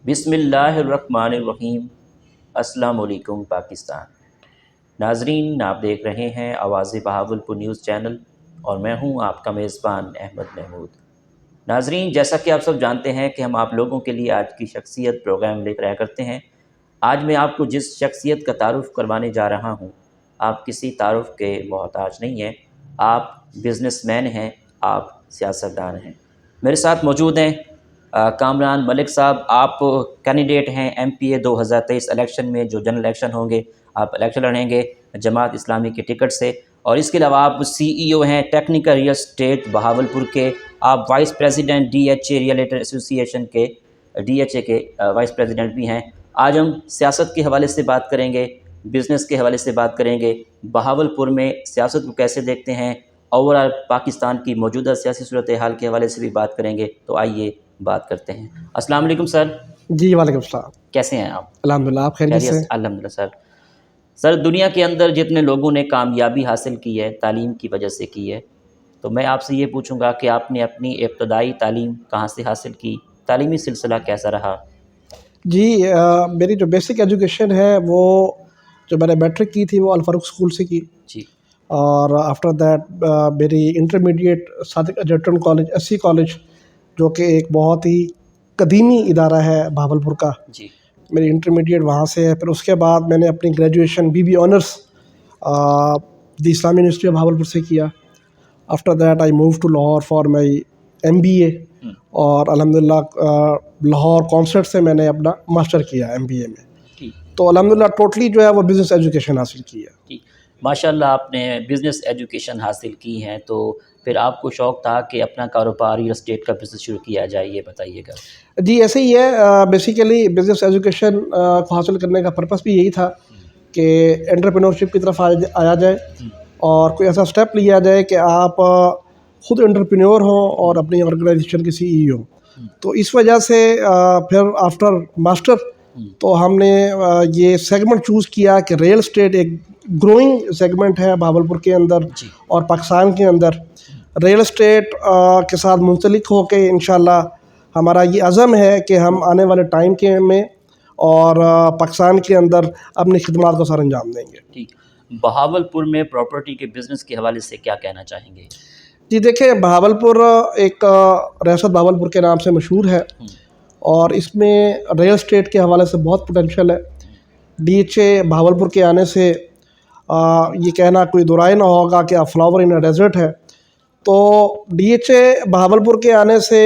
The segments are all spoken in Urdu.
بسم اللہ الرحمن الرحیم۔ السلام علیکم پاکستان۔ ناظرین، آپ دیکھ رہے ہیں آواز بہاولپور نیوز چینل اور میں ہوں آپ کا میزبان احمد محمود۔ ناظرین، جیسا کہ آپ سب جانتے ہیں کہ ہم آپ لوگوں کے لیے آج کی شخصیت پروگرام لے کر آیا کرتے ہیں۔ آج میں آپ کو جس شخصیت کا تعارف کروانے جا رہا ہوں، آپ کسی تعارف کے محتاج نہیں ہیں۔ آپ بزنس مین ہیں، آپ سیاستدان ہیں۔ میرے ساتھ موجود ہیں کامران ملک صاحب۔ آپ کینڈیڈیٹ ہیں MP 2023 الیکشن میں، جو جنرل الیکشن ہوں گے آپ الیکشن لڑیں گے جماعت اسلامی کے ٹکٹ سے، اور اس کے علاوہ آپ CEO ہیں ٹیکنیکل ریئل اسٹیٹ بہاولپور کے۔ آپ وائس پریزیڈنٹ DHA ریئلٹر ایسوسی ایشن کے DHA کے وائس پریزیڈنٹ بھی ہیں۔ آج ہم سیاست کے حوالے سے بات کریں گے، بزنس کے حوالے سے بات کریں گے، بہاولپور میں سیاست کو کیسے دیکھتے ہیں، اوورآل پاکستان کی موجودہ سیاسی صورتحال کے حوالے سے بھی بات کریں گے۔ تو آئیے بات کرتے ہیں۔ السلام علیکم سر۔ جی وعلیکم السلام۔ کیسے ہیں آپ؟ الحمدللہ، آپ خیریت سے؟ الحمدللہ سر۔ سر، دنیا کے اندر جتنے لوگوں نے کامیابی حاصل کی ہے تعلیم کی وجہ سے کی ہے، تو میں آپ سے یہ پوچھوں گا کہ آپ نے اپنی ابتدائی تعلیم کہاں سے حاصل کی، تعلیمی سلسلہ کیسا رہا؟ جی میری جو بیسک ایجوکیشن ہے وہ جو میں نے میٹرک کی تھی وہ الفاروق اسکول سے کی، جی اور آفٹر دیٹ میری انٹرمیڈیٹ صادق اجرٹن کالج SC کالج، جو کہ ایک بہت ہی قدیمی ادارہ ہے بہاولپور کا، جی میری انٹرمیڈیٹ وہاں سے ہے۔ پھر اس کے بعد میں نے اپنی گریجویشن BB آنرس دی اسلامی یونیورسٹی آف بہاولپور سے کیا۔ After that I move to Lahore for my MBA، اور الحمدللہ لاہور کانسرٹ سے میں نے اپنا ماسٹر کیا MBA میں۔ ٹھیک تو الحمدللہ ٹوٹلی جو ہے وہ بزنس ایجوکیشن حاصل کی ہے۔ ٹھیک، ماشاء اللہ آپ نے بزنس ایجوکیشن حاصل کی ہے، تو پھر آپ کو شوق تھا کہ اپنا کاروبار ریئل اسٹیٹ کا بزنس شروع کیا جائے، یہ بتائیے گا۔ جی ایسے ہی ہے، بیسیکلی بزنس ایجوکیشن کو حاصل کرنے کا پرپس بھی یہی تھا کہ انٹرپرینورشپ کی طرف آیا جائے، اور کوئی ایسا اسٹیپ لیا جائے کہ آپ خود انٹرپرینور ہوں اور اپنی آرگنائزیشن کے CEO ہوں۔ تو اس وجہ سے پھر آفٹر ماسٹر تو ہم نے یہ سیگمنٹ چوز کیا کہ ریئل اسٹیٹ ایک گروئنگ سیگمنٹ ہے بہاولپور کے اندر اور پاکستان کے اندر۔ ریئل اسٹیٹ کے ساتھ منسلک ہو کے انشاءاللہ ہمارا یہ عزم ہے کہ ہم آنے والے ٹائم کے میں اور پاکستان کے اندر اپنی خدمات کو سر انجام دیں گے۔ ٹھیک، بہاولپور میں پراپرٹی کے بزنس کے حوالے سے کیا کہنا چاہیں گے؟ جی دیکھیں، بہاولپور ایک ریاست بہاولپور کے نام سے مشہور ہے، اور اس میں ریئل اسٹیٹ کے حوالے سے بہت پوٹینشیل ہے۔ DHA بہاولپور کے آنے سے یہ کہنا کوئی دو رائے نہ ہوگا کہ آپ فلاور ان اے ڈیزرٹ ہے۔ تو DHA بہاولپور کے آنے سے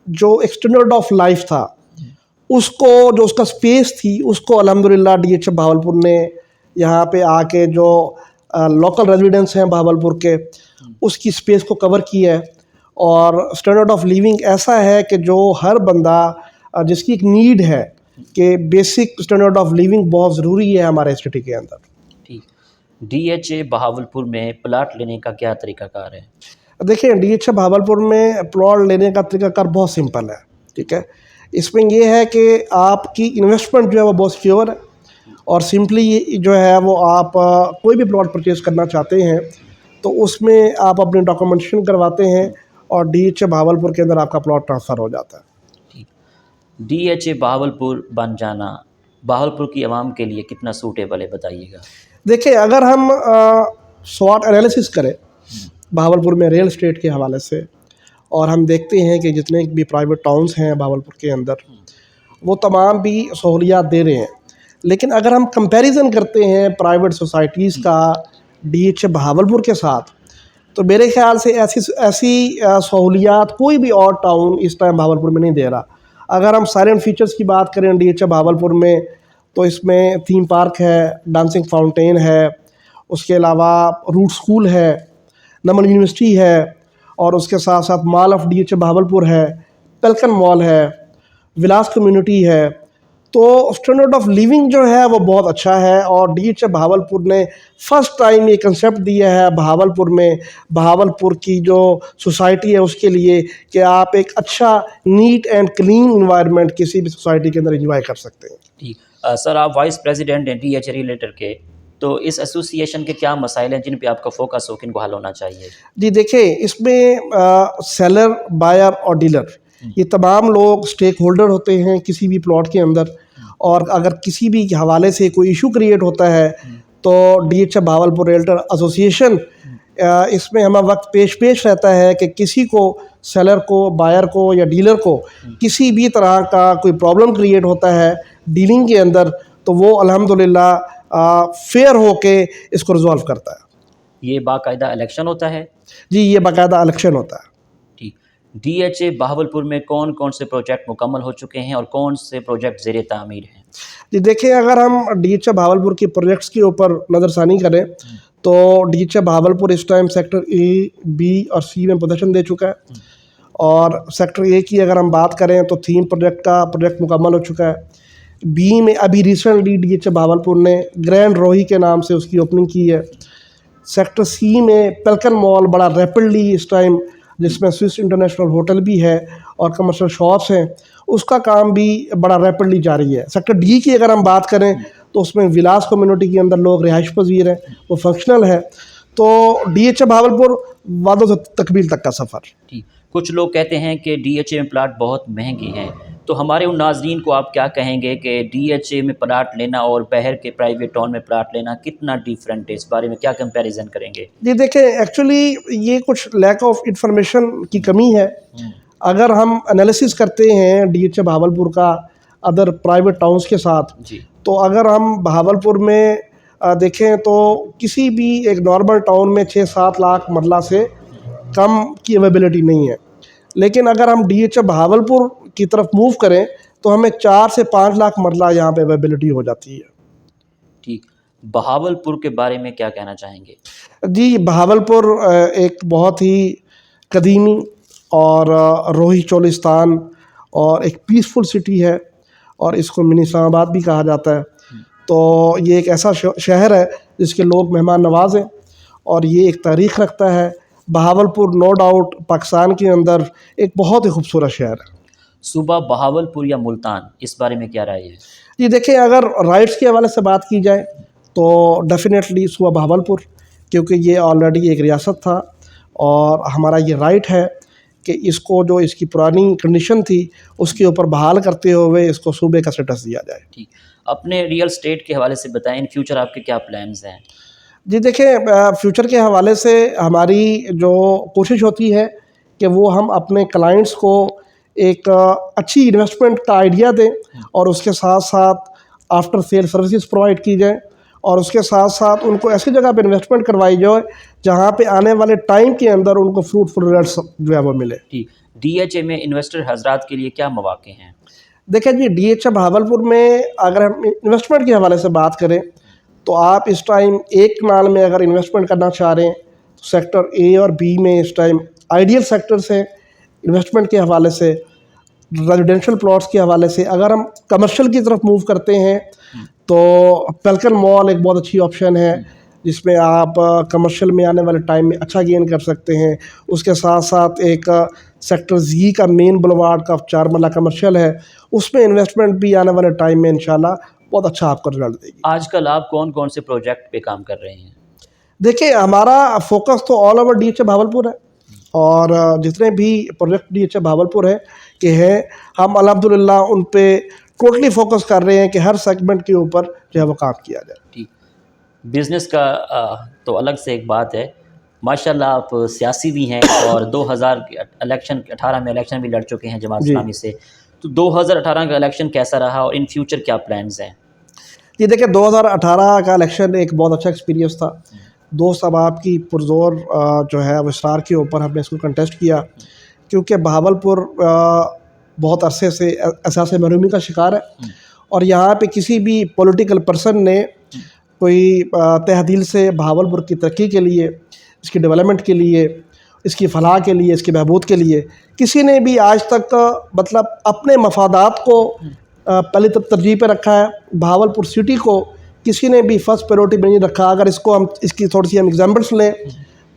جو ایک اسٹینڈرڈ آف لائف تھا، اس کو جو اس کا اسپیس تھی، اس کو الحمدللہ DHA بہاولپور نے یہاں پہ آ کے جو لوکل ریزیڈنٹس ہیں بہاولپور کے، اس کی اسپیس کو کور کیا ہے، اور اسٹینڈرڈ آف لیونگ ایسا ہے کہ جو ہر بندہ جس کی ایک نیڈ ہے کہ بیسک اسٹینڈرڈ آف لیونگ بہت ضروری ہے ہمارے سٹی کے اندر۔ ٹھیک، DHA بہاولپور میں پلاٹ لینے کا کیا طریقہ کار ہے؟ دیکھیں، DHA بہاولپور میں پلاٹ لینے کا طریقہ کار بہت سمپل ہے، ٹھیک ہے۔ اس میں یہ ہے کہ آپ کی انویسٹمنٹ جو ہے وہ بہت سیکیور ہے، اور سمپلی جو ہے وہ آپ کوئی بھی پلاٹ پرچیز کرنا چاہتے ہیں تو اس میں آپ اپنی ڈاکومنٹیشن کرواتے ہیں، اور DHA بہاولپور کے اندر آپ کا پلاٹ ٹرانسفر ہو جاتا ہے۔ ٹھیک، DHA بہاولپور بن جانا بہاولپور کی عوام کے لیے کتنا سوٹیبل ہے، بتائیے گا۔ دیکھیں، اگر ہم SWOT انالیسس کریں بہاولپور میں ریئل اسٹیٹ کے حوالے سے، اور ہم دیکھتے ہیں کہ جتنے بھی پرائیویٹ ٹاؤنز ہیں بہاولپور کے اندر وہ تمام بھی سہولیات دے رہے ہیں، لیکن اگر ہم کمپیریزن کرتے ہیں پرائیویٹ سوسائٹیز کا DHA بہاولپور کے ساتھ، تو میرے خیال سے ایسی سہولیات کوئی بھی اور ٹاؤن اس ٹائم بہاولپور میں نہیں دے رہا۔ اگر ہم سائلنٹ فیچرز کی بات کریں DHA بہاولپور میں، تو اس میں تھیم پارک ہے، ڈانسنگ فاؤنٹین ہے، اس کے علاوہ روٹ اسکول ہے، نمل یونیورسٹی ہے، اور اس کے ساتھ ساتھ مال آف DHA بہاولپور ہے، پلکن مال ہے، ولاس کمیونٹی ہے۔ تو اسٹینڈرڈ آف لیونگ جو ہے وہ بہت اچھا ہے، اور DHA بہاولپور نے فرسٹ ٹائم یہ کنسیپٹ دیا ہے بہاولپور میں، بہاولپور کی جو سوسائٹی ہے اس کے لیے، کہ آپ ایک اچھا نیٹ اینڈ کلین انوائرمنٹ کسی بھی سوسائٹی کے اندر انجوائے کر سکتے ہیں۔ ٹھیک، سر آپ وائس پریزیڈنٹ ہیں DHA ریلیٹر کے، تو اس ایسوسی ایشن کے کیا مسائل ہیں جن پہ آپ کا فوکس ہو، کن کو حل ہونا چاہیے؟ جی دیکھیں، اس میں سیلر، بائر اور ڈیلر یہ تمام لوگ اسٹیک ہولڈر ہوتے ہیں کسی بھی پلاٹ کے اندر، اور اگر کسی بھی حوالے سے کوئی ایشو کریٹ ہوتا ہے تو D H A Bahawalpur realtor association اس میں ہمہ وقت پیش رہتا ہے کہ کسی کو، سیلر کو، بائر کو یا ڈیلر کو کسی بھی طرح کا کوئی پرابلم کریٹ ہوتا ہے ڈیلنگ کے اندر، تو وہ الحمدللہ فیئر ہو کے اس کو ریزالو کرتا ہے۔ یہ باقاعدہ الیکشن ہوتا ہے؟ جی، یہ باقاعدہ الیکشن ہوتا ہے۔ ٹھیک۔ ڈی ایچ اے بہاولپور میں کون کون سے پروجیکٹ مکمل ہو چکے ہیں اور کون سے پروجیکٹ زیر تعمیر ہیں؟ جی دیکھیں، اگر ہم ڈی ایچ اے بہاولپور کی پروجیکٹس کے اوپر نظر ثانی کریں تو ڈی ایچ اے بہاولپور اس ٹائم سیکٹر اے، بی اور سی میں پوزیشن دے چکا ہے، اور سیکٹر اے کی اگر ہم بات کریں تو تھیم پروجیکٹ مکمل ہو چکا ہے۔ بی میں ابھی recently D H A Bahawalpur نے گرینڈ روہی کے نام سے اس کی اوپننگ کی ہے۔ سیکٹر سی میں پلکن مال بڑا ریپڈلی اس ٹائم، جس میں سوئس انٹرنیشنل ہوٹل بھی ہے اور کمرشل شاپس ہیں، اس کا کام بھی بڑا ریپڈلی جاری ہے۔ سیکٹر ڈی کی اگر ہم بات کریں تو اس میں ولاس کمیونٹی کے اندر لوگ رہائش پذیر ہیں، وہ فنکشنل ہے۔ تو ڈی ایچ اے بہاولپور وعدوں سے تکمیل تک کا سفر۔ ٹھیک۔ کچھ لوگ کہتے ہیں کہ ڈی ایچ اے میں پلاٹ بہت مہنگے ہیں، تو ہمارے ان ناظرین کو آپ کیا کہیں گے کہ ڈی ایچ اے میں پلاٹ لینا اور بہر کے پرائیویٹ ٹاؤن میں پلاٹ لینا کتنا ڈیفرنٹ ہے؟ اس بارے میں کیا کمپیریزن کریں گے؟ جی دیکھیں، ایکچولی یہ کچھ لیک آف انفارمیشن کی کمی ہے۔ اگر ہم انالیسس کرتے ہیں ڈی ایچ اے بہاولپور کا ادر پرائیویٹ ٹاؤنس کے ساتھ، جی، تو اگر ہم بہاولپور میں دیکھیں تو کسی بھی ایک نارمل ٹاؤن میں 6-7 لاکھ مرلہ سے کم کی اویلیبلٹی نہیں ہے، لیکن اگر ہم ڈی ایچ اے بہاولپور کی طرف موو کریں تو ہمیں 4 سے 5 لاکھ مرلہ یہاں پہ اویلیبلٹی ہو جاتی ہے۔ ٹھیک۔ بہاولپور کے بارے میں کیا کہنا چاہیں گے؟ جی، بہاولپور ایک بہت ہی قدیمی اور روہی چولستان اور ایک پیسفل سٹی ہے، اور اس کو منی اسلام آباد بھی کہا جاتا ہے۔ تو یہ ایک ایسا شہر ہے جس کے لوگ مہمان نواز ہیں، اور یہ ایک تاریخ رکھتا ہے۔ بہاولپور نو ڈاؤٹ پاکستان کے اندر ایک بہت ہی خوبصورت شہر ہے۔ صوبہ بہاولپور یا ملتان، اس بارے میں کیا رائے ہے؟ جی دیکھیں، اگر رائٹس کے حوالے سے بات کی جائے تو ڈیفینیٹلی صوبہ بہاولپور، کیونکہ یہ آلریڈی ایک ریاست تھا، اور ہمارا یہ رائٹ ہے کہ اس کو جو اس کی پرانی کنڈیشن تھی اس کے اوپر بحال کرتے ہوئے اس کو صوبے کا سٹیٹس دیا جائے۔ ٹھیک۔ اپنے ریئل اسٹیٹ کے حوالے سے بتائیں، ان فیوچر آپ کے کیا پلانز ہیں؟ جی دیکھیں، فیوچر کے حوالے سے ہماری جو کوشش ہوتی ہے کہ وہ ہم اپنے کلائنٹس کو ایک اچھی انویسٹمنٹ کا آئیڈیا دیں، اور اس کے ساتھ ساتھ آفٹر سیل سروسز پرووائڈ کی جائیں، اور اس کے ساتھ ساتھ ان کو ایسی جگہ پہ انویسٹمنٹ کروائی جائے جہاں پہ آنے والے ٹائم کے اندر ان کو فروٹفل ریزلٹس جو ہے وہ ملے۔ ٹھیک۔ ڈی ایچ اے میں انویسٹر حضرات کے لیے کیا مواقع ہیں؟ دیکھیں جی، ڈی ایچ اے بہاولپور میں اگر ہم انویسٹمنٹ کے حوالے سے بات کریں تو آپ اس ٹائم ایک کنال میں اگر انویسٹمنٹ کرنا چاہ رہے ہیں تو سیکٹر اے اور بی میں اس ٹائم آئیڈیل سیکٹرز ہیں انویسٹمنٹ کے حوالے سے، ریزیڈینشل پلاٹس کے حوالے سے۔ اگر ہم کمرشل کی طرف موو کرتے ہیں تو پلکن مال ایک بہت اچھی آپشن ہے، جس میں آپ کمرشل میں آنے والے ٹائم میں اچھا گین کر سکتے ہیں۔ اس کے ساتھ ساتھ ایک سیکٹر زی کا مین بلوارڈ کا 4 مرلہ کمرشل ہے، اس میں انویسٹمنٹ بھی آنے والے ٹائم میں انشاءاللہ بہت اچھا آپ کو رزلٹ دے گی۔ آج کل آپ کون کون سے پروجیکٹ پہ کام کر رہے ہیں؟ دیکھیں، ہمارا فوکس تو all over D H A Bahawalpur ہے، اور جتنے بھی project D H A Bahawalpur ہے کہ ہیں، ہم الحمدللہ ان پہ ٹوٹلی فوکس کر رہے ہیں کہ ہر سیگمنٹ کے اوپر جو ہے وہ کام کیا جائے۔ ٹھیک۔ بزنس کا تو الگ سے ایک بات ہے، ماشاءاللہ آپ سیاسی بھی ہیں، اور 2018 میں الیکشن بھی لڑ چکے ہیں جماعت اسلامی سے، تو 2018 کا الیکشن کیسا رہا اور ان فیوچر کیا پلانز ہیں؟ یہ دیکھیں، 2018 کا الیکشن ایک بہت اچھا ایکسپیرینس تھا۔ دوست احباب کی پرزور جو ہے وہ اسرار کے اوپر ہم نے اس کو کنٹیسٹ کیا، کیونکہ بہاولپور بہت عرصے سے احساس محرومی کا شکار ہے، اور یہاں پہ کسی بھی پولیٹیکل پرسن نے کوئی تہ دل سے بہاولپور کی ترقی کے لیے، اس کی ڈیولپمنٹ کے لیے، اس کی فلاح کے لیے، اس کی بہبود کے لیے کسی نے بھی آج تک مطلب اپنے مفادات کو پہلی ترجیح پہ رکھا ہے۔ بہاولپور سٹی کو کسی نے بھی فرسٹ پریورٹی میں نہیں رکھا۔ اگر اس کو ہم اس کی تھوڑی سی ہم ایگزامپلس لیں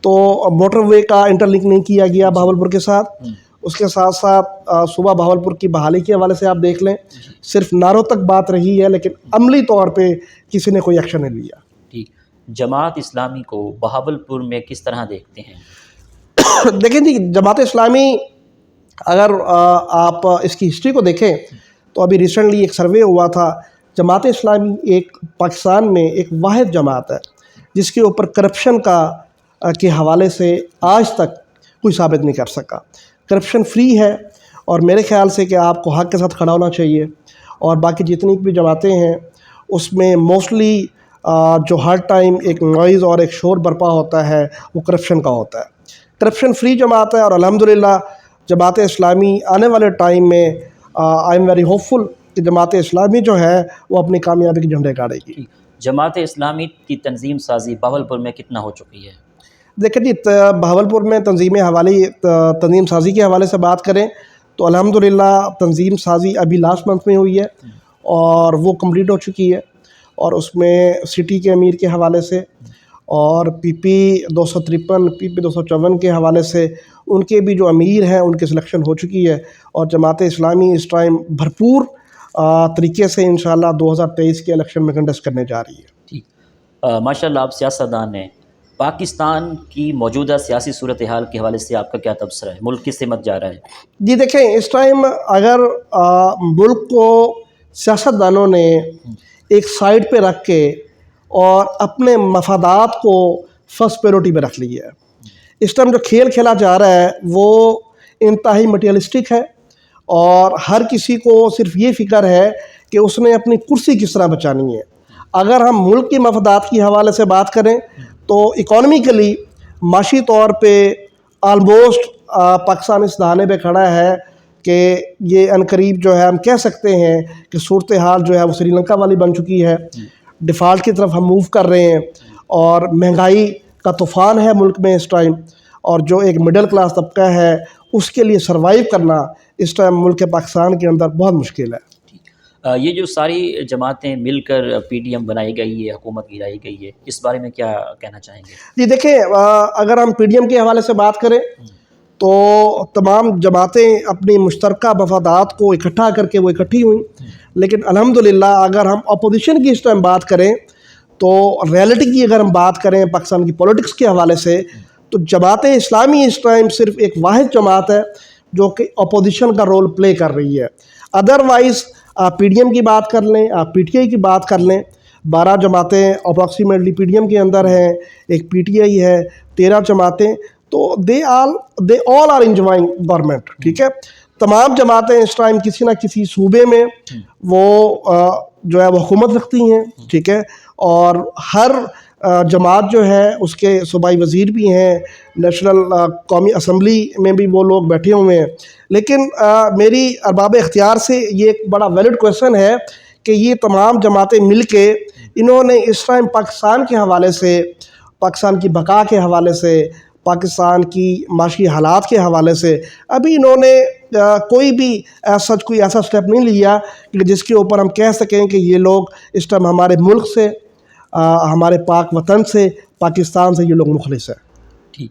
تو موٹر وے کا انٹر لنک نہیں کیا گیا بہاولپور کے ساتھ۔ اس کے ساتھ ساتھ صوبہ بہاولپور کی بحالی کے حوالے سے آپ دیکھ لیں، صرف نعروں تک بات رہی ہے، لیکن عملی طور پہ کسی نے کوئی ایکشن نہیں لیا۔ ٹھیک۔ جماعت اسلامی کو بہاولپور میں کس طرح دیکھتے ہیں؟ دیکھیں جی، جماعت اسلامی اگر آپ اس کی ہسٹری کو دیکھیں تو ابھی ریسنٹلی ایک سروے ہوا تھا، جماعت اسلامی ایک پاکستان میں ایک واحد جماعت ہے جس کے اوپر کرپشن کے حوالے سے آج تک کوئی ثابت نہیں کر سکا۔ کرپشن فری ہے، اور میرے خیال سے کہ آپ کو حق کے ساتھ کھڑا ہونا چاہیے، اور باقی جتنی بھی جماعتیں ہیں اس میں موسٹلی جو ہر ٹائم ایک نوائز اور ایک شور برپا ہوتا ہے وہ کرپشن کا ہوتا ہے۔ کرپشن فری جماعت ہے، اور الحمدللہ جماعت اسلامی آنے والے ٹائم میں آئی ایم ویری ہوپ فل کہ جماعت اسلامی جو ہے وہ اپنی کامیابی کے جھنڈے گاڑے گی۔ جماعت اسلامی کی تنظیم سازی بہاولپور میں کتنا ہو چکی ہے؟ دیکھیں جی، بہاولپور میں تنظیم سازی کے حوالے سے بات کریں تو الحمدللہ تنظیم سازی ابھی لاسٹ منتھ میں ہوئی ہے اور وہ کمپلیٹ ہو چکی ہے، اور اس میں سٹی کے امیر کے حوالے سے اور پی پی 253 پی پی 254 کے حوالے سے ان کے بھی جو امیر ہیں ان کی سلیکشن ہو چکی ہے، اور جماعت اسلامی اس ٹائم بھرپور طریقے سے انشاءاللہ 2023 کے الیکشن میں کنٹیسٹ کرنے جا رہی ہے۔ ٹھیک، ماشاءاللہ آپ سیاستدان ہیں، پاکستان کی موجودہ سیاسی صورتحال کے حوالے سے آپ کا کیا تبصرہ ہے؟ ملک کس سمت جا رہا ہے؟ جی دیکھیں، اس ٹائم اگر ملک کو سیاستدانوں نے ایک سائڈ پہ رکھ کے اور اپنے مفادات کو فرسٹ پریورٹی پہ رکھ لی ہے، اس ٹائم جو کھیل کھیلا جا رہا ہے وہ انتہائی مٹیریلسٹک ہے، اور ہر کسی کو صرف یہ فکر ہے کہ اس نے اپنی کرسی کس طرح بچانی ہے۔ اگر ہم ملک کی مفادات کی حوالے سے بات کریں تو اکانومیکلی معاشی طور پہ آلموسٹ پاکستان اس دہانے پہ کھڑا ہے کہ یہ عنقریب جو ہے ہم کہہ سکتے ہیں کہ صورتحال جو ہے وہ سری لنکا والی بن چکی ہے، ڈیفالٹ کی طرف ہم موو کر رہے ہیں، اور مہنگائی کا طوفان ہے ملک میں اس ٹائم، اور جو ایک مڈل کلاس طبقہ ہے اس کے لیے سروائیو کرنا اس ٹائم ملک پاکستان کے اندر بہت مشکل ہے۔ یہ جو ساری جماعتیں مل کر پی ڈی ایم بنائی گئی ہے، حکومت گرائی گئی ہے، اس بارے میں کیا کہنا چاہیں گے؟ جی دیکھیں، اگر ہم پی ڈی ایم کے حوالے سے بات کریں تو تمام جماعتیں اپنی مشترکہ مفادات کو اکٹھا کر کے وہ اکٹھی ہوئیں، لیکن الحمدللہ اگر ہم اپوزیشن کی اس ٹائم بات کریں تو ریئلٹی کی اگر ہم بات کریں پاکستان کی پولیٹکس کے حوالے سے تو جماعت اسلامی اس ٹائم صرف ایک واحد جماعت ہے جو کہ اپوزیشن کا رول پلے کر رہی ہے۔ ادروائز آپ پی ڈی ایم کی بات کر لیں، آپ پی ٹی آئی کی بات کر لیں، 12 جماعتیں اپروکسیمیٹلی پی ڈی ایم کے اندر ہیں، ایک پی ٹی آئی ہے، 13 جماعتیں، تو دے آل آر انجوائنگ گورنمنٹ، ٹھیک ہے۔ تمام جماعتیں اس ٹائم کسی نہ کسی صوبے میں وہ جو ہے وہ حکومت رکھتی ہیں، ٹھیک ہے، اور ہر جماعت جو ہے اس کے صوبائی وزیر بھی ہیں، نیشنل قومی اسمبلی میں بھی وہ لوگ بیٹھے ہوئے ہیں، لیکن میری ارباب اختیار سے یہ ایک بڑا ویلڈ کویسچن ہے کہ یہ تمام جماعتیں مل کے انہوں نے اس ٹائم پاکستان کے حوالے سے، پاکستان کی بقا کے حوالے سے، پاکستان کی معاشی حالات کے حوالے سے ابھی انہوں نے کوئی بھی ایسا سٹیپ نہیں لیا کہ جس کے اوپر ہم کہہ سکیں کہ یہ لوگ اس ٹائم ہمارے ملک سے، ہمارے پاک وطن سے، پاکستان سے یہ لوگ مخلص ہیں۔ ٹھیک،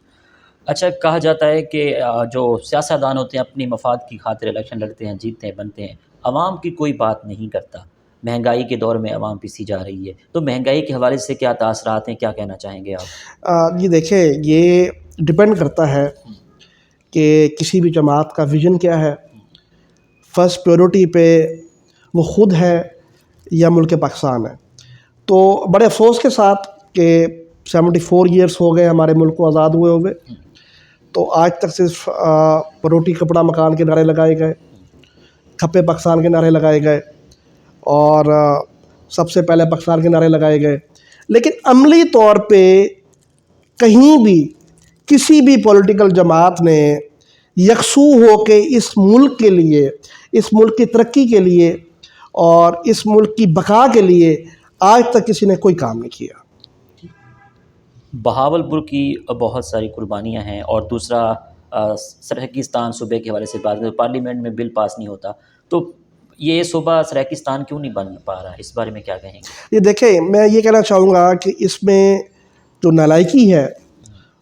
اچھا، کہا جاتا ہے کہ جو سیاستدان ہوتے ہیں اپنی مفاد کی خاطر الیکشن لڑتے ہیں، جیتتے ہیں، بنتے ہیں، عوام کی کوئی بات نہیں کرتا۔ مہنگائی کے دور میں عوام پیسی جا رہی ہے، تو مہنگائی کے حوالے سے کیا تاثرات ہیں، کیا کہنا چاہیں گے آپ؟ جی دیکھیں، یہ ڈپینڈ کرتا ہے کہ کسی بھی جماعت کا ویژن کیا ہے، فرسٹ پریورٹی پہ وہ خود ہے یا ملک پاکستان ہے۔ تو بڑے افسوس کے ساتھ کہ 74 ایئرس ہو گئے ہمارے ملک کو آزاد ہوئے، تو آج تک صرف روٹی کپڑا مکان کے نعرے لگائے گئے، کھپے پاکستان کے نعرے لگائے گئے، اور سب سے پہلے پاکستان کے نعرے لگائے گئے، لیکن عملی طور پہ کہیں بھی کسی بھی پولیٹیکل جماعت نے یکسو ہو کے اس ملک کے لیے، اس ملک کی ترقی کے لیے اور اس ملک کی بقا کے لیے آج تک کسی نے کوئی کام نہیں کیا۔ بہاولپور کی بہت ساری قربانیاں ہیں، اور دوسرا سرحقستان صوبے کے حوالے سے بات کریں، پارلیمنٹ میں بل پاس نہیں ہوتا، تو یہ صوبہ سرحقستان کیوں نہیں بن پا رہا؟ اس بارے میں کیا کہیں گے؟ یہ دیکھیں، میں یہ کہنا چاہوں گا کہ اس میں جو نالائکی ہے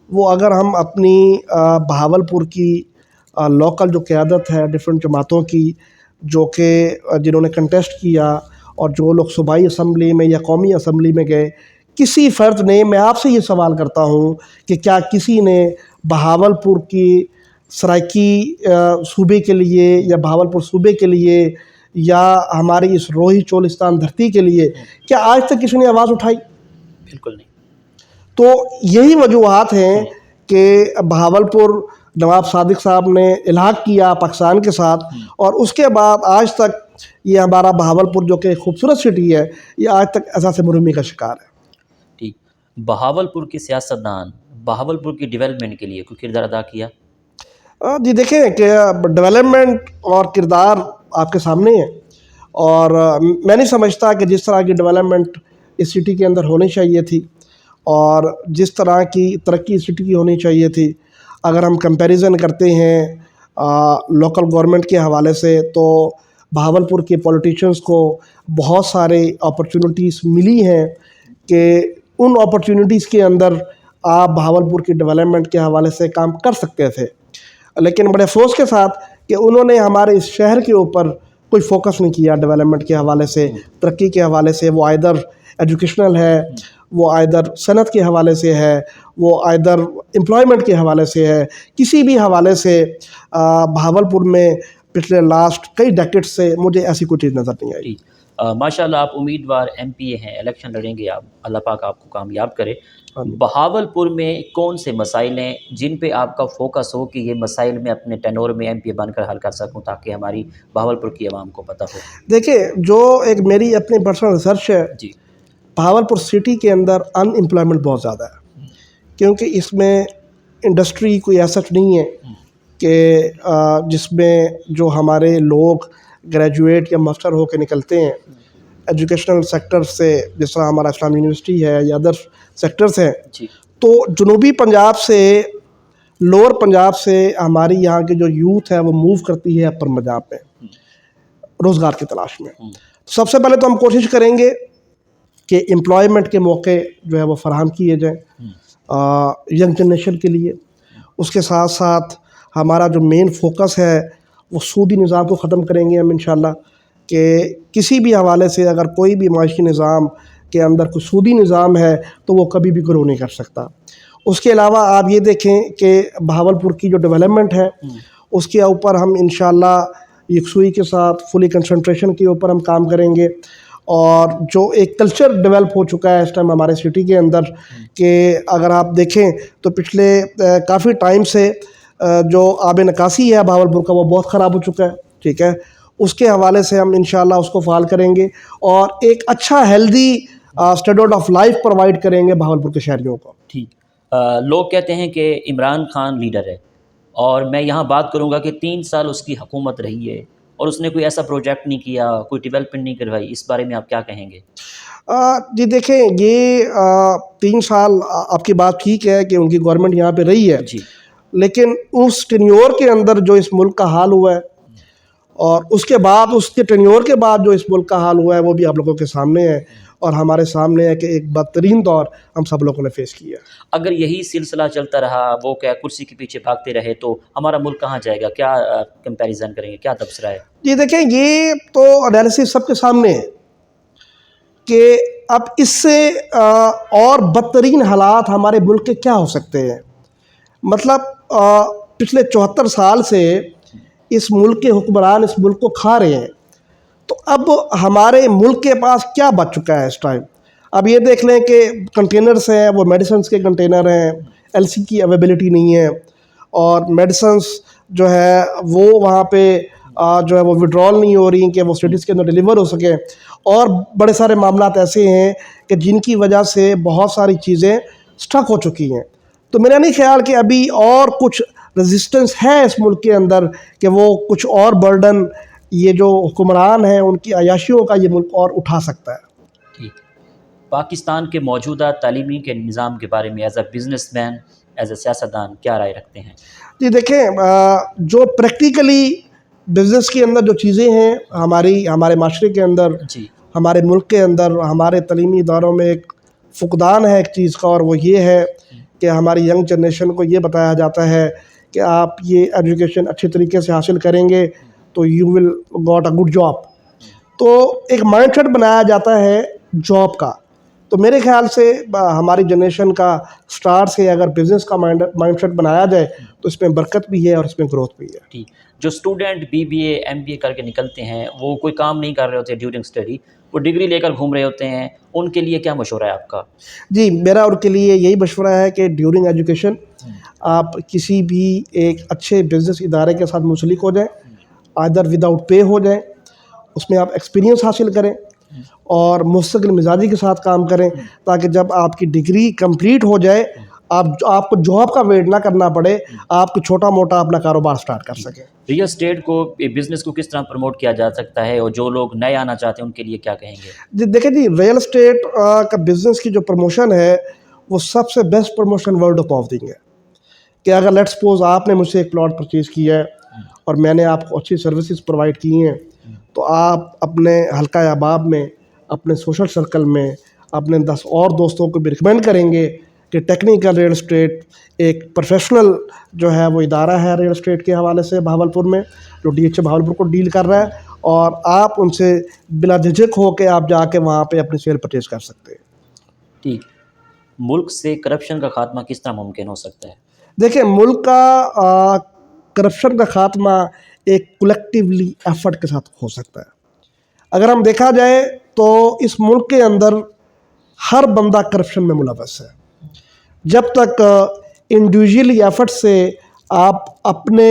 وہ اگر ہم اپنی بہاولپور کی لوکل جو قیادت ہے ڈفرینٹ جماعتوں کی جو کہ جنہوں نے کنٹیسٹ کیا اور جو لوگ صوبائی اسمبلی میں یا قومی اسمبلی میں گئے، کسی فرد نے، میں آپ سے یہ سوال کرتا ہوں کہ کیا کسی نے بہاولپور کی سرائکی صوبے کے لیے یا بہاولپور صوبے کے لیے یا ہماری اس روہی چولستان دھرتی کے لیے کیا آج تک کسی نے آواز اٹھائی؟ بالکل نہیں۔ تو یہی وجوہات ہیں کہ بہاولپور نواب صادق صاحب نے الحاق کیا پاکستان کے ساتھ، اور اس کے بعد آج تک یہ ہمارا بہاولپور جو کہ خوبصورت سٹی ہے یہ آج تک احساس مرومی کا شکار ہے۔ ٹھیک، بہاولپور کے سیاستدان بہاولپور کی ڈیولپمنٹ کے لیے کوئی کردار ادا کیا؟ جی دیکھیں کہ ڈیولپمنٹ اور کردار آپ کے سامنے ہے، اور میں نہیں سمجھتا کہ جس طرح کی ڈیولپمنٹ اس سٹی کے اندر ہونی چاہیے تھی اور جس طرح کی ترقی اس سٹی کی ہونی چاہیے تھی، اگر ہم کمپیریزن کرتے ہیں لوکل گورنمنٹ کے حوالے سے، تو بہاولپور کے پولیٹیشنز کو بہت سارے اپرچونٹیز ملی ہیں کہ ان اپرچونٹیز کے اندر آپ بہاولپور کی ڈیولپمنٹ کے حوالے سے کام کر سکتے تھے، لیکن بڑے افسوس کے ساتھ کہ انہوں نے ہمارے اس شہر کے اوپر کوئی فوکس نہیں کیا ڈیولپمنٹ کے حوالے سے، ترقی کے حوالے سے۔ وہ آئدر ایجوکیشنل ہے، وہ آئدر صنعت کے حوالے سے ہے، وہ آئدر امپلائمنٹ کے حوالے سے ہے، کسی بھی حوالے سے بہاولپور میں پچھلے لاسٹ کئی ڈیکیڈ سے مجھے ایسی کوئی چیز نظر نہیں آئی۔ ماشاء اللہ، آپ امیدوار ایم پی اے ہیں، الیکشن لڑیں گے آپ، اللہ پاک آپ کو کامیاب کرے۔ بہاولپور میں کون سے مسائل ہیں جن پہ آپ کا فوکس ہو کہ یہ مسائل میں اپنے ٹینور میں ایم پی اے بن کر حل کر سکوں تاکہ ہماری بہاولپور کی عوام کو پتہ ہو؟ دیکھیں، جو ایک میری اپنی پرسنل ریسرچ ہے، جی، بہاولپور سٹی کے اندر ان امپلائمنٹ بہت زیادہ ہے، کیونکہ اس میں انڈسٹری کوئی ایسا نہیں ہے کہ جس میں جو ہمارے لوگ گریجویٹ یا ماسٹر ہو کے نکلتے ہیں ایجوکیشنل سیکٹر سے، جس طرح ہمارا اسلام یونیورسٹی ہے یا ادر سیکٹرز ہیں۔ جی، تو جنوبی پنجاب سے، لوور پنجاب سے ہماری یہاں کی جو یوتھ ہے وہ موو کرتی ہے اپر پنجاب میں روزگار کی تلاش میں۔ سب سے پہلے تو ہم کوشش کریں گے کہ امپلائمنٹ کے موقع جو ہے وہ فراہم کیے جائیں ینگ جنریشن کے لیے۔ اس کے ساتھ ساتھ ہمارا جو مین فوکس ہے وہ سودی نظام کو ختم کریں گے ہم انشاءاللہ، کہ کسی بھی حوالے سے اگر کوئی بھی معاشی نظام کے اندر کوئی سودی نظام ہے تو وہ کبھی بھی گرو نہیں کر سکتا۔ اس کے علاوہ آپ یہ دیکھیں کہ بہاولپور کی جو ڈیولپمنٹ ہے اس کے اوپر ہم انشاءاللہ یکسوئی کے ساتھ فلی کنسنٹریشن کے اوپر ہم کام کریں گے، اور جو ایک کلچر ڈیولپ ہو چکا ہے اس ٹائم ہمارے سٹی کے اندر کہ اگر آپ دیکھیں تو پچھلے کافی ٹائم سے جو آب نکاسی ہے بہاولپور کا وہ بہت خراب ہو چکا ہے، ٹھیک ہے، اس کے حوالے سے ہم انشاءاللہ اس کو فعال کریں گے اور ایک اچھا healthy standard of life provide کریں گے بہاولپور کے شہریوں کو۔ ٹھیک، لوگ کہتے ہیں کہ عمران خان لیڈر ہے، اور میں یہاں بات کروں گا کہ 3 سال اس کی حکومت رہی ہے اور اس نے کوئی ایسا پروجیکٹ نہیں کیا، کوئی ڈیولپمنٹ نہیں کروائی، اس بارے میں آپ کیا کہیں گے؟ جی دیکھیں، یہ 3 سال آپ کی بات ٹھیک ہے کہ ان کی گورنمنٹ یہاں پہ رہی ہے، جی، لیکن اس ٹینیور کے اندر جو اس ملک کا حال ہوا ہے اور اس کے بعد اس کے ٹینیور کے بعد جو اس ملک کا حال ہوا ہے وہ بھی آپ لوگوں کے سامنے ہے، اور ہمارے سامنے ہے کہ ایک بدترین دور ہم سب لوگوں نے فیس کیا ہے۔ اگر یہی سلسلہ چلتا رہا، وہ کیا کرسی کے پیچھے بھاگتے رہے، تو ہمارا ملک کہاں جائے گا؟ کیا کمپیریزن کریں گے، کیا تبصرہ ہے؟ جی دیکھیں، یہ تو انالیسس سب کے سامنے ہے کہ اب اس سے اور بدترین حالات ہمارے ملک کے کیا ہو سکتے ہیں۔ مطلب پچھلے 74 سال سے اس ملک کے حکمران اس ملک کو کھا رہے ہیں، تو اب ہمارے ملک کے پاس کیا بچ چکا ہے اس ٹائم؟ اب یہ دیکھ لیں کہ کنٹینرز ہیں وہ میڈیسنز کے کنٹینر ہیں، ایل سی کی اویلیبلٹی نہیں ہے، اور میڈیسنز جو ہے وہ وہاں پہ جو ہے وہ وڈرال نہیں ہو رہی کہ وہ سٹیز کے اندر ڈیلیور ہو سکیں، اور بڑے سارے معاملات ایسے ہیں کہ جن کی وجہ سے بہت ساری چیزیں سٹک ہو چکی ہیں۔ تو میرا نہیں خیال کہ ابھی اور کچھ رزسٹنس ہے اس ملک کے اندر کہ وہ کچھ اور برڈن یہ جو حکمران ہیں ان کی عیاشیوں کا یہ ملک اور اٹھا سکتا ہے۔ ٹھیک، پاکستان کے موجودہ تعلیمی کے نظام کے بارے میں as a business man, as a سیاستدان کیا رائے رکھتے ہیں؟ جی دیکھیں، جو پریکٹیکلی بزنس کے اندر جو چیزیں ہیں ہمارے معاشرے کے اندر، جی، ہمارے ملک کے اندر، ہمارے تعلیمی اداروں میں ایک فقدان ہے ایک چیز کا، اور وہ یہ ہے کہ ہماری ینگ جنریشن کو یہ بتایا جاتا ہے کہ آپ یہ ایجوکیشن اچھے طریقے سے حاصل کریں گے تو you will got a good job. تو ایک مائنڈ سیٹ بنایا جاتا ہے جاب کا تو میرے خیال سے ہماری جنریشن کا سٹارٹ سے اگر بزنس کا مائنڈ سیٹ بنایا جائے تو اس میں برکت بھی ہے اور اس میں گروتھ بھی ہے۔ ٹھیک، جو اسٹوڈنٹ BBA MBA کر کے نکلتے ہیں وہ کوئی کام نہیں کر رہے ہوتے ڈیورنگ اسٹڈی، وہ ڈگری لے کر گھوم رہے ہوتے ہیں، ان کے لیے کیا مشورہ ہے آپ کا؟ جی میرا ان کے لیے یہی مشورہ ہے کہ ڈیورنگ ایجوکیشن آپ کسی بھی ایک اچھے بزنس ادارے کے ساتھ منسلک ہو جائیں، آئدر وداؤٹ پے ہو جائیں، اس میں آپ ایکسپیرینس حاصل کریں اور مستقل مزاجی کے ساتھ کام کریں، تاکہ جب آپ کی ڈگری کمپلیٹ ہو جائے آپ کو جاب کا ویٹ نہ کرنا پڑے، آپ کو چھوٹا موٹا اپنا کاروبار سٹارٹ کر سکیں۔ ریئل اسٹیٹ کو بزنس کو کس طرح پروموٹ کیا جا سکتا ہے، اور جو لوگ نئے آنا چاہتے ہیں ان کے لیے کیا کہیں گے؟ جی دیکھیں جی، ریئل اسٹیٹ کا بزنس کی جو پروموشن ہے وہ سب سے بیسٹ پروموشن ورڈ آف ماؤتھنگ ہے، کہ اگر لیٹ سپوز آپ نے مجھ سے ایک پلاٹ پرچیز کیا ہے اور میں نے آپ کو اچھی سروسز پرووائڈ کی ہیں، تو آپ اپنے حلقہ احباب میں، اپنے سوشل سرکل میں، اپنے 10 اور دوستوں کو بھی ریکمینڈ کریں گے کہ ٹیکنیکل ریئل اسٹیٹ ایک پروفیشنل جو ہے وہ ادارہ ہے ریئل اسٹیٹ کے حوالے سے بہاولپور میں، جو DHA بہاولپور کو ڈیل کر رہا ہے، اور آپ ان سے بلا جھجک ہو کے آپ جا کے وہاں پہ اپنی سیل پرچیز کر سکتے ہیں۔ ٹھیک، ملک سے کرپشن کا خاتمہ کس طرح ممکن ہو سکتا ہے؟ دیکھیں، ملک کا کرپشن کا خاتمہ ایک کلیکٹیولی ایفرٹ کے ساتھ ہو سکتا ہے۔ اگر ہم دیکھا جائے تو اس ملک کے اندر ہر بندہ کرپشن میں ملوث ہے۔ جب تک انڈیویجولی ایفرٹ سے آپ اپنے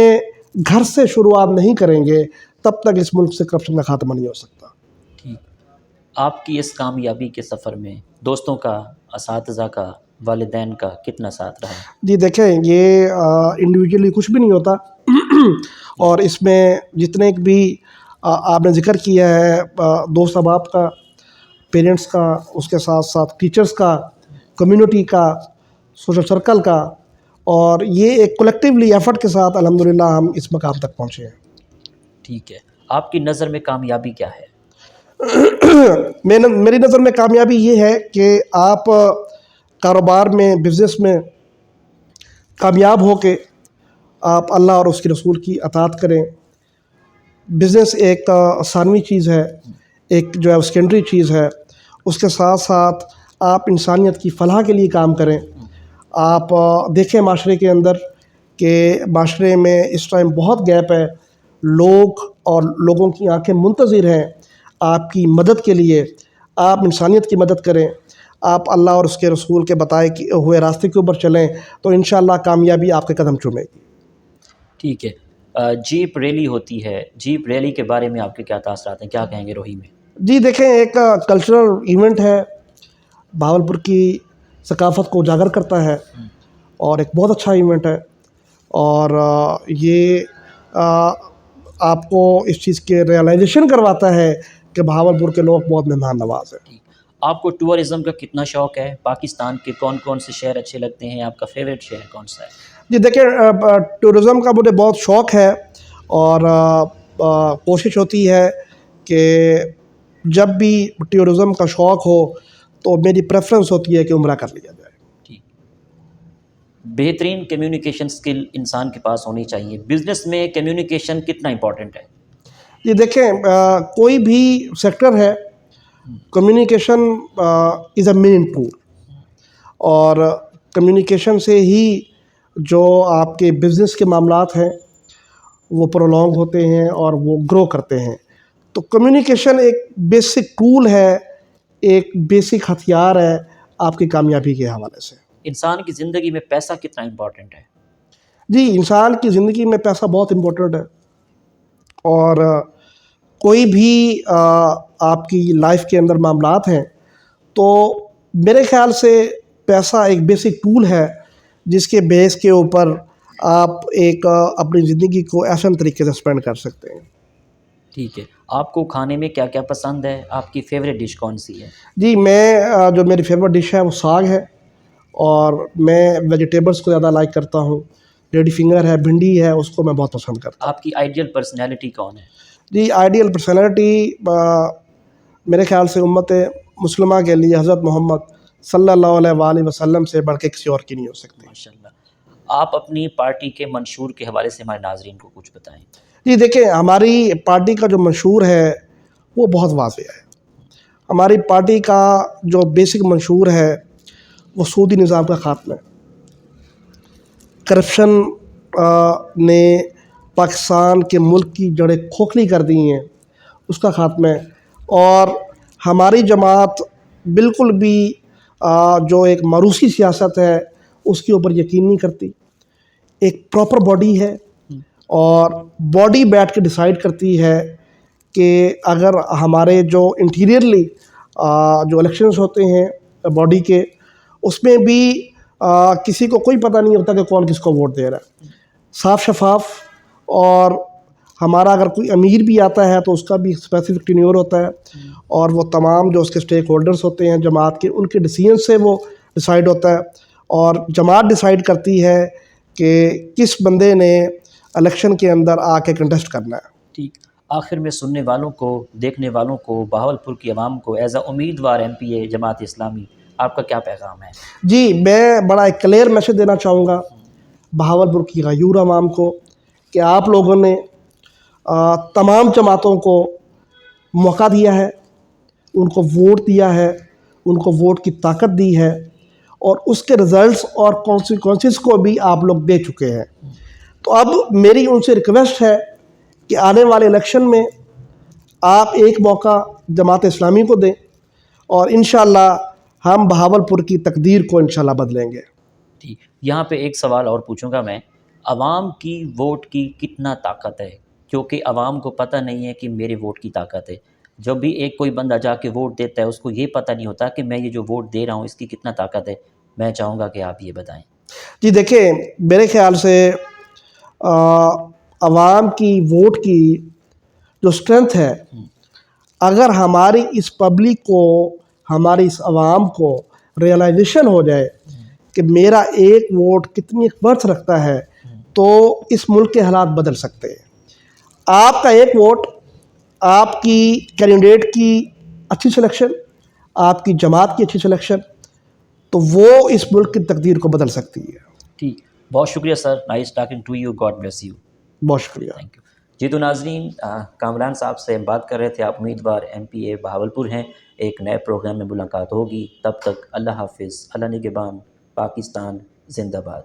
گھر سے شروعات نہیں کریں گے تب تک اس ملک سے کرپشن کا خاتمہ نہیں ہو سکتا۔ ٹھیک، آپ کی اس کامیابی کے سفر میں دوستوں کا، اساتذہ کا، والدین کا کتنا ساتھ رہا؟ جی دیکھیں، یہ انڈیویجولی کچھ بھی نہیں ہوتا، اور اس میں جتنے بھی آپ نے ذکر کیا ہے دوست احباب کا، پیرنٹس کا، اس کے ساتھ ساتھ ٹیچرز کا، کمیونٹی کا، سوشل سرکل کا، اور یہ ایک کلیکٹیولی ایفرٹ کے ساتھ الحمدللہ ہم اس مقام تک پہنچے ہیں۔ ٹھیک ہے، آپ کی نظر میں کامیابی کیا ہے؟ میری نظر میں کامیابی یہ ہے کہ آپ کاروبار میں، بزنس میں کامیاب ہو کے آپ اللہ اور اس کے رسول کی اطاعت کریں۔ بزنس ایک ثانوی چیز ہے، ایک جو ہے سیکنڈری چیز ہے، اس کے ساتھ ساتھ آپ انسانیت کی فلاح کے لیے کام کریں۔ آپ دیکھیں معاشرے کے اندر کہ معاشرے میں اس ٹائم بہت گیپ ہے، لوگ اور لوگوں کی آنکھیں منتظر ہیں آپ کی مدد کے لیے۔ آپ انسانیت کی مدد کریں، آپ اللہ اور اس کے رسول کے بتائے ہوئے راستے کے اوپر چلیں، تو انشاءاللہ کامیابی آپ کے قدم چومے گی۔ ٹھیک ہے، جیپ ریلی ہوتی ہے، جیپ ریلی کے بارے میں آپ کے کیا تاثرات ہیں، کیا کہیں گے روہی میں؟ جی دیکھیں، ایک کلچرل ایونٹ ہے، بہاولپور کی ثقافت کو اجاگر کرتا ہے، اور ایک بہت اچھا ایونٹ ہے، اور یہ آپ کو اس چیز کے ریئلائزیشن کرواتا ہے کہ بہاولپور کے لوگ بہت مہمان نواز ہیں۔ ٹھیک، آپ کو ٹورزم کا کتنا شوق ہے؟ پاکستان کے کون کون سے شہر اچھے لگتے ہیں؟ آپ کا فیوریٹ شہر کون سا ہے؟ جی دیکھیں، ٹورزم کا مجھے بہت شوق ہے، اور کوشش ہوتی ہے کہ جب بھی ٹورزم کا شوق ہو تو میری پریفرنس ہوتی ہے کہ عمرہ کر لیا جائے۔ ٹھیک، بہترین کمیونیکیشن سکل انسان کے پاس ہونی چاہیے، بزنس میں کمیونیکیشن کتنا امپورٹنٹ ہے؟ یہ دیکھیں، کوئی بھی سیکٹر ہے، communication is a main tool, اور کمیونیکیشن سے ہی جو آپ کے بزنس کے معاملات ہیں وہ پرولونگ ہوتے ہیں اور وہ گرو کرتے ہیں۔ تو کمیونیکیشن ایک بیسک ٹول ہے، ایک بیسک ہتھیار ہے آپ کی کامیابی کے حوالے سے۔ انسان کی زندگی میں پیسہ کتنا امپورٹنٹ ہے؟ جی، انسان کی زندگی میں پیسہ بہت امپورٹنٹ ہے، اور کوئی بھی آپ کی لائف کے اندر معاملات ہیں تو میرے خیال سے پیسہ ایک بیسک ٹول ہے جس کے بیس کے اوپر آپ ایک اپنی زندگی کو احسن طریقے سے اسپینڈ کر سکتے ہیں۔ ٹھیک ہے، آپ کو کھانے میں کیا کیا پسند ہے؟ آپ کی فیوریٹ ڈش کون سی ہے؟ جی جو میری فیوریٹ ڈش ہے وہ ساگ ہے، اور میں ویجیٹیبلس کو زیادہ لائک کرتا ہوں۔ لیڈی فنگر ہے، بھنڈی ہے، اس کو میں بہت پسند کرتا ہوں۔ آپ کی آئیڈیل پرسنالٹی کون ہے؟ جی آئیڈیل پرسنالٹی میرے خیال سے امت مسلمہ کے لیے حضرت محمد صلی اللہ علیہ وآلہ وسلم سے بڑھ کے کسی اور کی نہیں ہو سکتی۔ ماشاءاللہ، آپ اپنی پارٹی کے منشور کے حوالے سے ہمارے ناظرین کو کچھ بتائیں۔ جی دیکھیں، ہماری پارٹی کا جو منشور ہے وہ بہت واضح ہے۔ ہماری پارٹی کا جو بیسک منشور ہے وہ سودی نظام کا خاتمہ ہے. کرپشن نے پاکستان کے ملک کی جڑیں کھوکھلی کر دی ہیں، اس کا خاتمہ ہے. اور ہماری جماعت بالکل بھی جو ایک موروثی سیاست ہے اس کے اوپر یقین نہیں کرتی. ایک پراپر باڈی ہے اور باڈی بیٹھ کے ڈیسائیڈ کرتی ہے کہ اگر ہمارے جو انٹیریئرلی جو الیکشنز ہوتے ہیں باڈی کے، اس میں بھی کسی کو کوئی پتہ نہیں ہوتا کہ کون کس کو ووٹ دے رہا ہے. صاف شفاف. اور ہمارا اگر کوئی امیر بھی آتا ہے تو اس کا بھی اسپیسیفک ٹینیور ہوتا ہے، اور وہ تمام جو اس کے اسٹیک ہولڈرز ہوتے ہیں جماعت کے، ان کے ڈیسیژن سے وہ ڈیسائیڈ ہوتا ہے. اور جماعت ڈیسائیڈ کرتی ہے کہ کس بندے نے الیکشن کے اندر آ کے کنٹیسٹ کرنا ہے. ٹھیک. آخر میں سننے والوں کو، دیکھنے والوں کو، بہاولپور کی عوام کو ایز اے امیدوار ایم پی اے جماعت اسلامی آپ کا کیا پیغام ہے؟ جی، میں بڑا ایک کلیئر میسیج دینا چاہوں گا بہاولپور کی غیور عوام کو کہ آپ لوگوں نے تمام جماعتوں کو موقع دیا ہے، ان کو ووٹ دیا ہے، ان کو ووٹ کی طاقت دی ہے، اور اس کے رزلٹس اور کانسیکوینسز کو بھی آپ لوگ دے چکے ہیں. تو اب میری ان سے ریکویسٹ ہے کہ آنے والے الیکشن میں آپ ایک موقع جماعت اسلامی کو دیں، اور انشاءاللہ ہم بہاولپور کی تقدیر کو انشاءاللہ بدلیں گے. ٹھیک. یہاں پہ ایک سوال اور پوچھوں گا میں، عوام کی ووٹ کی کتنا طاقت ہے؟ کیونکہ عوام کو پتہ نہیں ہے کہ میرے ووٹ کی طاقت ہے. جب بھی ایک کوئی بندہ جا کے ووٹ دیتا ہے اس کو یہ پتہ نہیں ہوتا کہ میں یہ جو ووٹ دے رہا ہوں اس کی کتنا طاقت ہے. میں چاہوں گا کہ آپ یہ بتائیں. جی دیکھیں، میرے خیال سے عوام کی ووٹ کی جو اسٹرینتھ ہے، اگر ہماری اس پبلک کو، ہماری اس عوام کو ریئلائزیشن ہو جائے کہ میرا ایک ووٹ کتنی برتھ رکھتا ہے، تو اس ملک کے حالات بدل سکتے ہیں. آپ کا ایک ووٹ آپ کی کینڈیڈیٹ کی اچھی سلیکشن، آپ کی جماعت کی اچھی سلیکشن، تو وہ اس ملک کی تقدیر کو بدل سکتی ہے. ٹھیک. بہت شکریہ sir. Nice talking to you. God bless you. بہت شکریہ. Thank you. جی تو ناظرین، کامران صاحب سے بات کر رہے تھے، آپ امیدوار ایم پی اے بہاولپور ہیں. ایک نئے پروگرام میں ملاقات ہوگی. تب تک اللہ حافظ. اللہ نگہبان. پاکستان زندہ باد.